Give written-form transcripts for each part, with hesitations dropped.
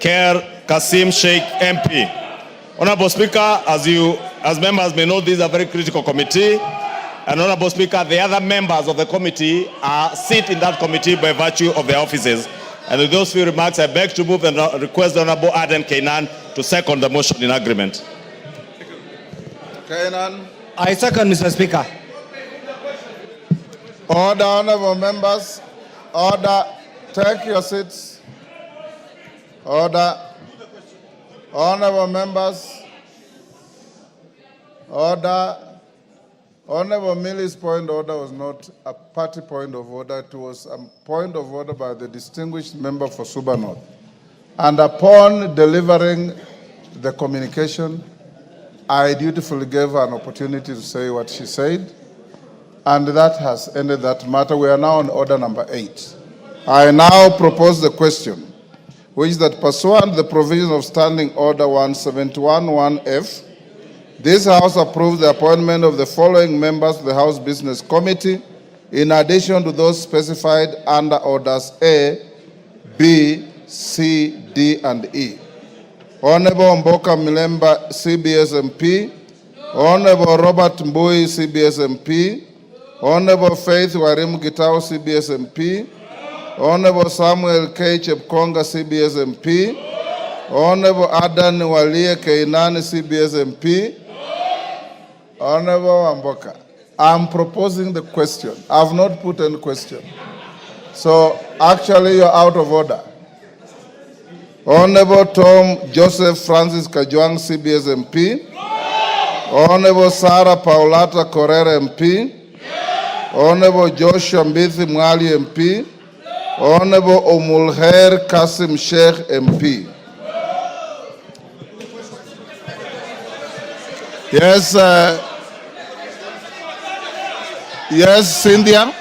Ker Kasim Sheikh MP. Honorable Speaker, as members may know, this is a very critical committee. And Honorable Speaker, the other members of the committee sit in that committee by virtue of their offices. And with those few remarks, I beg to move and request the Honorable Aden Kainan to second the motion in agreement. Kainan. I second, Mr. Speaker. Order, honorable members. Order. Take your seats. Order. Honorable members. Order. Honorable Millie's point of order was not a party point of order. It was a point of order by the distinguished member for Suba North. And upon delivering the communication, I dutifully gave her an opportunity to say what she said. And that has ended that matter. We are now on order number 8. I now propose the question, which is that pursuant to the provision of Standing Order 171(1)F, this House approves the appointment of the following members to the House Business Committee, in addition to those specified under Orders A, B, C, D, and E. Honorable Mboka Milemba, CBS MP. Honorable Robert Mbui, CBS MP. Honorable Faith Warim Gitao, CBS MP. Honorable Samuel K. Chepkonga, CBS MP. Honorable Adan Walie Kainan, CBS MP. Honorable Mboka, I'm proposing the question. I've not put any question. So actually you're out of order. Honorable Tom Joseph Francis Kajwang, CBS MP. Honorable Sarah Paulata Correra MP. Honorable Joshua Mbithi Mwali MP. Honorable Omulher Kasim Sheikh MP. Yes, yes, Cynthia.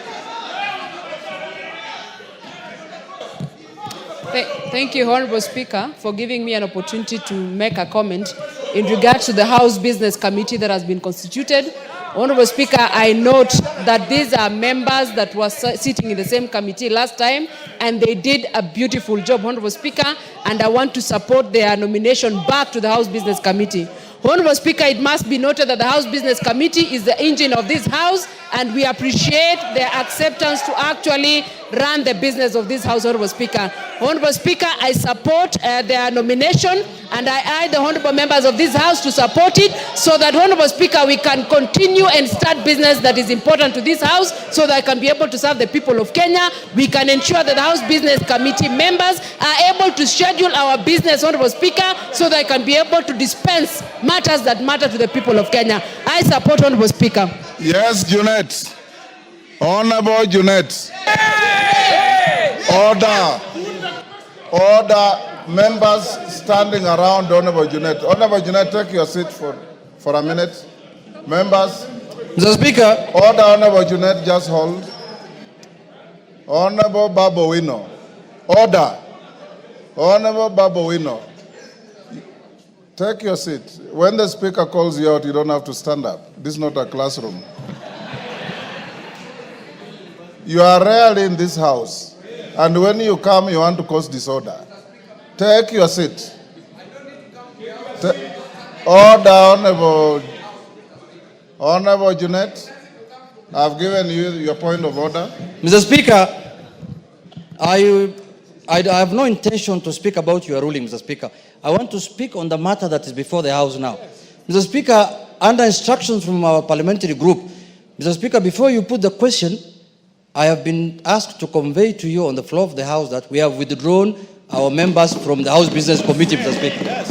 Thank you, Honorable Speaker, for giving me an opportunity to make a comment in regards to the House Business Committee that has been constituted. Honorable Speaker, I note that these are members that were sitting in the same committee last time, and they did a beautiful job, Honorable Speaker, and I want to support their nomination back to the House Business Committee. Honorable Speaker, it must be noted that the House Business Committee is the engine of this House, and we appreciate their acceptance to actually run the business of this House, Honorable Speaker. Honorable Speaker, I support their nomination, and I urge the honorable members of this House to support it, so that, Honorable Speaker, we can continue and start business that is important to this House, so that I can be able to serve the people of Kenya. We can ensure that the House Business Committee members are able to schedule our business, Honorable Speaker, so that I can be able to dispense matters that matter to the people of Kenya. I support, Honorable Speaker. Yes, Junet. Honorable Junet. Order. Order. Members standing around Honorable Junet. Honorable Junet, take your seat for a minute. Members. Mr. Speaker. Order, Honorable Junet, just hold. Honorable Babowino. Order. Honorable Babowino. Take your seat. When the Speaker calls you out, you don't have to stand up. This is not a classroom. You are rarely in this House, and when you come, you want to cause disorder. Take your seat. Order, Honorable Junet. I've given you your point of order. Mr. Speaker, I have no intention to speak about your ruling, Mr. Speaker. I want to speak on the matter that is before the House now. Mr. Speaker, under instructions from our parliamentary group, Mr. Speaker, before you put the question, I have been asked to convey to you on the floor of the House that we have withdrawn our members from the House Business Committee, Mr. Speaker. Yes.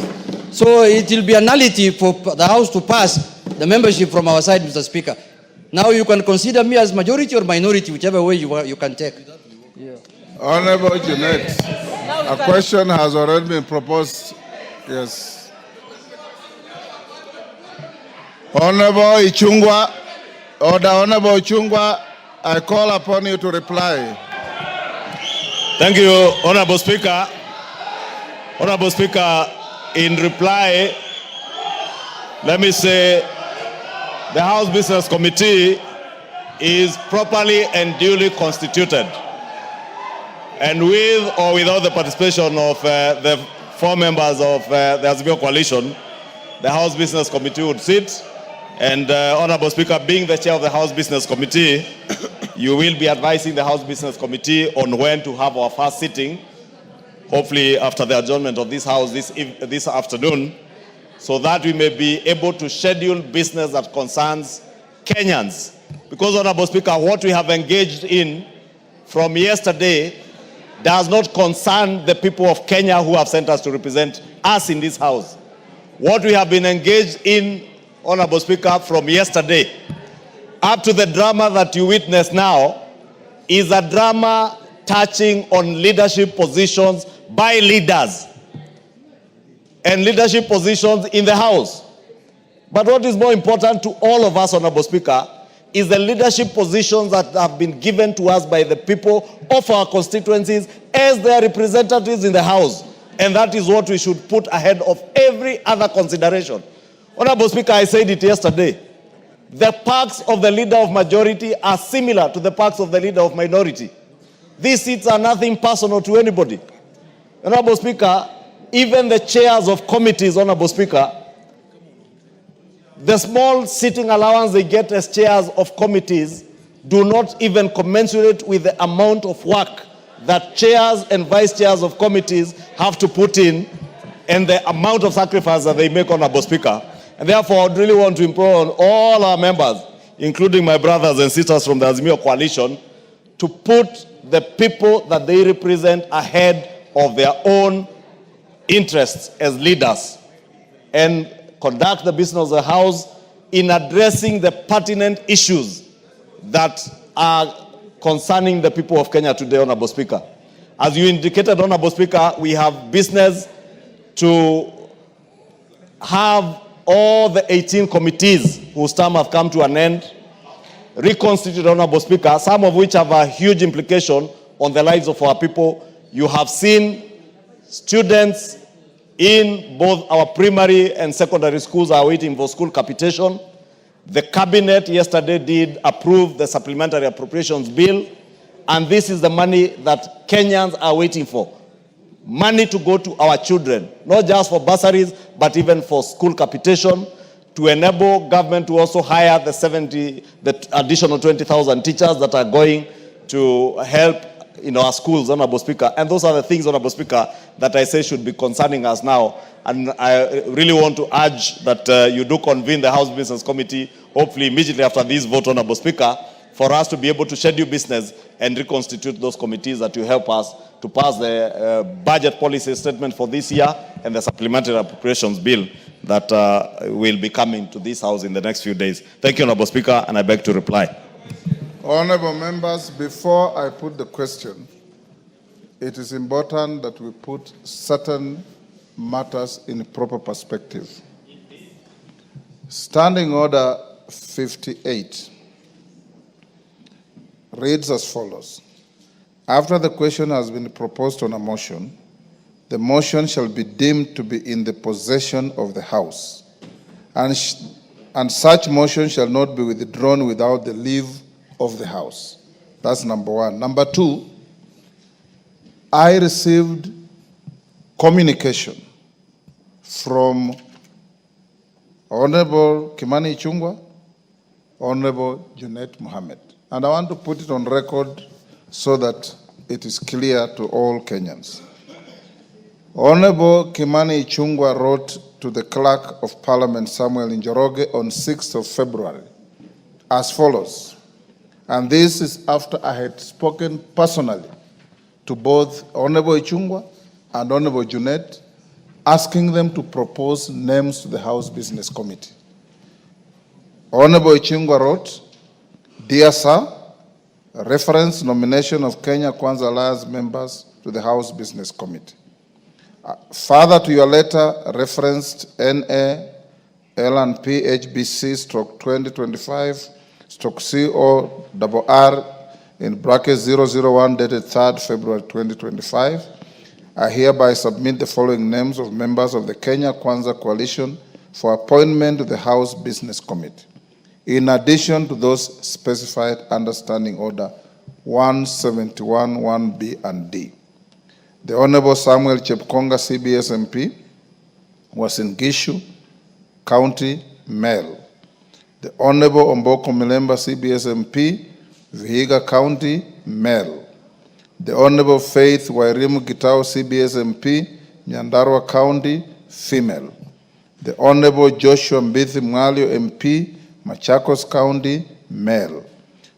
So it will be a nullity for the House to pass the membership from our side, Mr. Speaker. Now you can consider me as majority or minority, whichever way you can take. Yeah. Honorable Junet, a question has already been proposed. Yes. Honorable Ichungwa, Order. Honorable Ichungwa, I call upon you to reply. Thank you, Honorable Speaker. Honorable Speaker, in reply, let me say the House Business Committee is properly and duly constituted. And with or without the participation of the 4 members of the Azimio coalition, the House Business Committee would sit. And Honorable Speaker, being the chair of the House Business Committee, you will be advising the House Business Committee on when to have our first sitting, hopefully after the adjournment of this House this afternoon, so that we may be able to schedule business that concerns Kenyans. Because, Honorable Speaker, what we have engaged in from yesterday does not concern the people of Kenya who have sent us to represent us in this House. What we have been engaged in, Honorable Speaker, from yesterday up to the drama that you witness now is a drama touching on leadership positions by leaders and leadership positions in the House. But what is more important to all of us, Honorable Speaker, is the leadership positions that have been given to us by the people of our constituencies as their representatives in the House. And that is what we should put ahead of every other consideration. Honorable Speaker, I said it yesterday. The perks of the leader of majority are similar to the perks of the leader of minority. These seats are nothing personal to anybody. Honorable Speaker, even the chairs of committees, Honorable Speaker, the small sitting allowance they get as chairs of committees do not even commensurate with the amount of work that chairs and vice chairs of committees have to put in and the amount of sacrifice that they make, Honorable Speaker. And therefore, I really want to implore on all our members, including my brothers and sisters from the Azimio coalition, to put the people that they represent ahead of their own interests as leaders and conduct the business of the House in addressing the pertinent issues that are concerning the people of Kenya today, Honorable Speaker. As you indicated, Honorable Speaker, we have business to have all the 18 committees whose term have come to an end reconstituted, Honorable Speaker, some of which have a huge implication on the lives of our people. You have seen students in both our primary and secondary schools are waiting for school capitation. The cabinet yesterday did approve the supplementary appropriations bill, and this is the money that Kenyans are waiting for. Money to go to our children, not just for bursaries, but even for school capitation, to enable government to also hire the additional 20,000 teachers that are going to help in our schools, Honorable Speaker. And those are the things, Honorable Speaker, that I say should be concerning us now. And I really want to urge that you do convene the House Business Committee, hopefully immediately after this vote, Honorable Speaker, for us to be able to schedule business and reconstitute those committees that will help us to pass the budget policy statement for this year and the supplementary appropriations bill that will be coming to this House in the next few days. Thank you, Honorable Speaker, and I beg to reply. Honorable members, before I put the question, it is important that we put certain matters in proper perspective. Standing Order 58 reads as follows. After the question has been proposed on a motion, the motion shall be deemed to be in the possession of the House, and such motion shall not be withdrawn without the leave of the House. That's number one. Number two, I received communication from Honorable Kimani Ichung'wah, Honorable Junet Mohammed, and I want to put it on record so that it is clear to all Kenyans. Honorable Kimani Ichung'wah wrote to the Clerk of Parliament, Samuel Njoroge, on 6th of February as follows. And this is after I had spoken personally to both Honorable Ichung'wah and Honorable Junet, asking them to propose names to the House Business Committee. Honorable Ichung'wah wrote, Dear Sir, reference nomination of Kenya Kwanza Alliance members to the House Business Committee. Further to your letter referenced NA L&P HBC /2025/CORR in bracket 001 dated 3rd February 2025. I hereby submit the following names of members of the Kenya Kwanza Coalition for appointment to the House Business Committee, in addition to those specified under Standing Order 171, 1B and D. The Honorable Samuel Chepkonga, CBS MP, was in Gishu County, male. The Honorable Omboko Milemba, CBS MP, Vihiga County, male. The Honorable Faith Wairimu Gitao, CBS MP, Nyandarua County, female. The Honorable Joshua Mbithi Mwalio MP, Machakos County, male.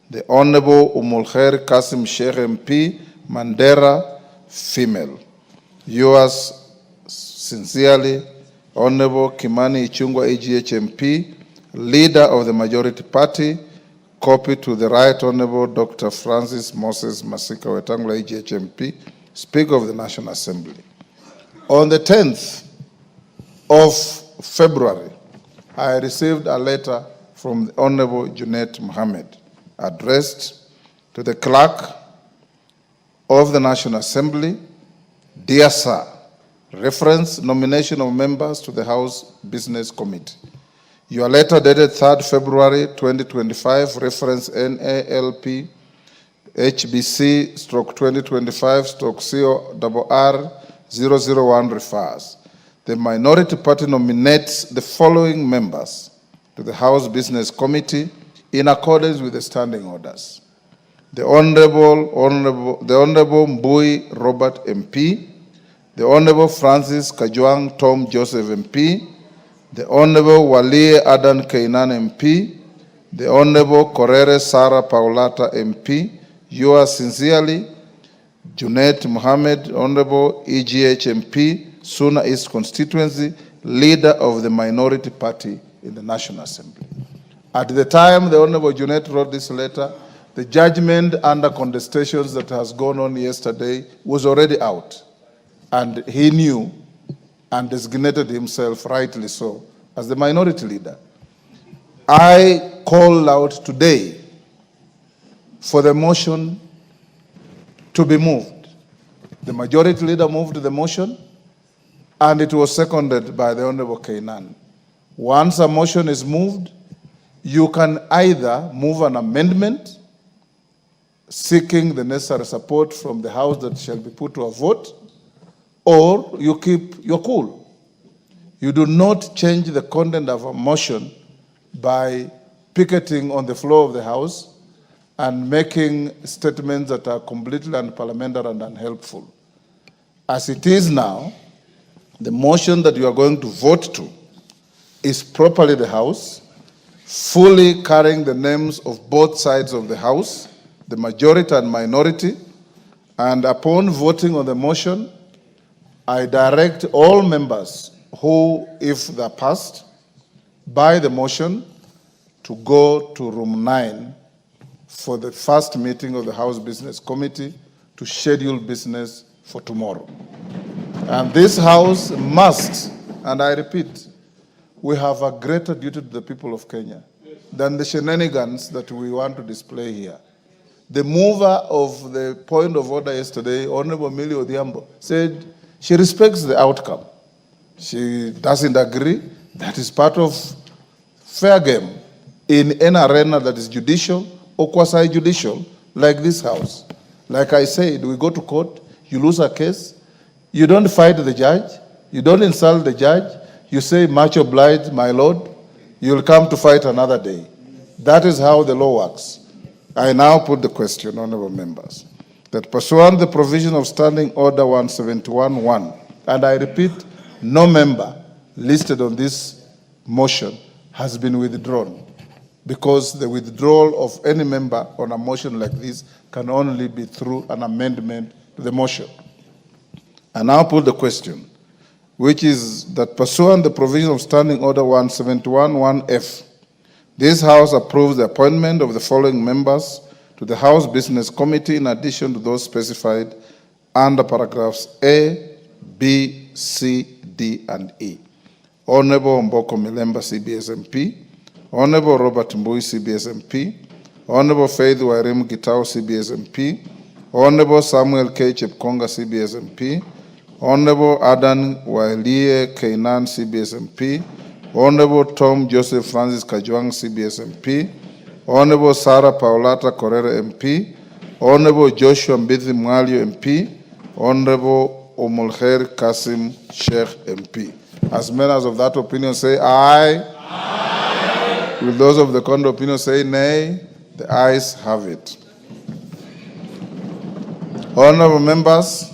The Honorable Umulkhair Kasim Sheikh MP, Mandera, female. Yours sincerely, Honorable Kimani Ichungwa AGH MP, Leader of the Majority Party, copy to the Right Honorable Dr. Francis Moses Masika Wetangula AGH MP, Speaker of the National Assembly. On the 10th of February, I received a letter from the Honorable Junet Mohammed addressed to the Clerk of the National Assembly. Dear Sir, reference nomination of members to the House Business Committee. Your letter dated 3rd February 2025, reference NALP HBC stroke 2025 stroke CORR 001 refers. The Minority Party nominates the following members to the House Business Committee in accordance with the standing orders. The Honorable Mbui Robert MP, the Honorable Francis Kajwang Tom Joseph MP, the Honorable Walie Adan Kainan MP, the Honorable Korere Sarah Paulata MP, yours sincerely, Junet Mohammed, Honorable EGH MP, Suna East Constituency, Leader of the Minority Party in the National Assembly. At the time the Honorable Junet wrote this letter, the judgment under contestations that has gone on yesterday was already out. And he knew and designated himself, rightly so, as the minority leader. I call out today for the motion to be moved. The majority leader moved the motion, and it was seconded by the Honorable Kainan. Once a motion is moved, you can either move an amendment seeking the necessary support from the House that shall be put to a vote, or you keep your cool. You do not change the content of a motion by picketing on the floor of the House and making statements that are completely unparliamentary and unhelpful. As it is now, the motion that you are going to vote to is properly the House, fully carrying the names of both sides of the House, the majority and minority, and upon voting on the motion, I direct all members who, if they're passed by the motion, to go to room 9 for the first meeting of the House Business Committee to schedule business for tomorrow. And this House must, and I repeat, we have a greater duty to the people of Kenya than the shenanigans that we want to display here. The mover of the point of order yesterday, Honorable Millie Odhiambo, said she respects the outcome. She doesn't agree. That is part of fair game in an arena that is judicial or quasi-judicial, like this House. Like I said, we go to court, you lose a case, you don't fight the judge, you don't insult the judge, you say, much obliged, my lord, you'll come to fight another day. That is how the law works. I now put the question, honorable members, that pursuant the provision of Standing Order 171(1), and I repeat, no member listed on this motion has been withdrawn, because the withdrawal of any member on a motion like this can only be through an amendment to the motion. I now put the question, which is that pursuant the provision of Standing Order 171(1)(f), this House approves the appointment of the following members to the House Business Committee in addition to those specified under paragraphs A, B, C, D, and E. Honorable Mboko Milemba, CBS MP, Honorable Robert Mbui, CBS MP, Honorable Faith Wairimu Gitao, CBS MP, Honorable Samuel K. Chepkonga, CBS MP, Honorable Adan Walie Kainan, CBS MP, Honorable Tom Joseph Francis Kajwang, CBS MP, Honorable Sarah Paulata Korere MP, Honorable Joshua Mbithi Mwalio MP, Honorable Omolkhair Kasim Sheikh MP. As members of that opinion say aye. Aye. Will those of the contrary opinion say nay? The ayes have it. Honorable members,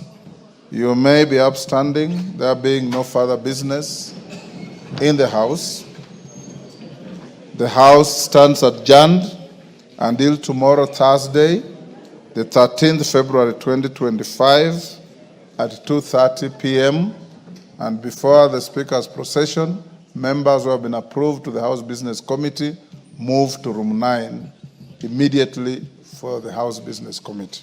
you may be upstanding, there being no further business in the House. The House stands adjourned until tomorrow, Thursday, the 13th February 2025 at 2:30 p.m. And before the Speaker's procession, members who have been approved to the House Business Committee move to room 9 immediately for the House Business Committee.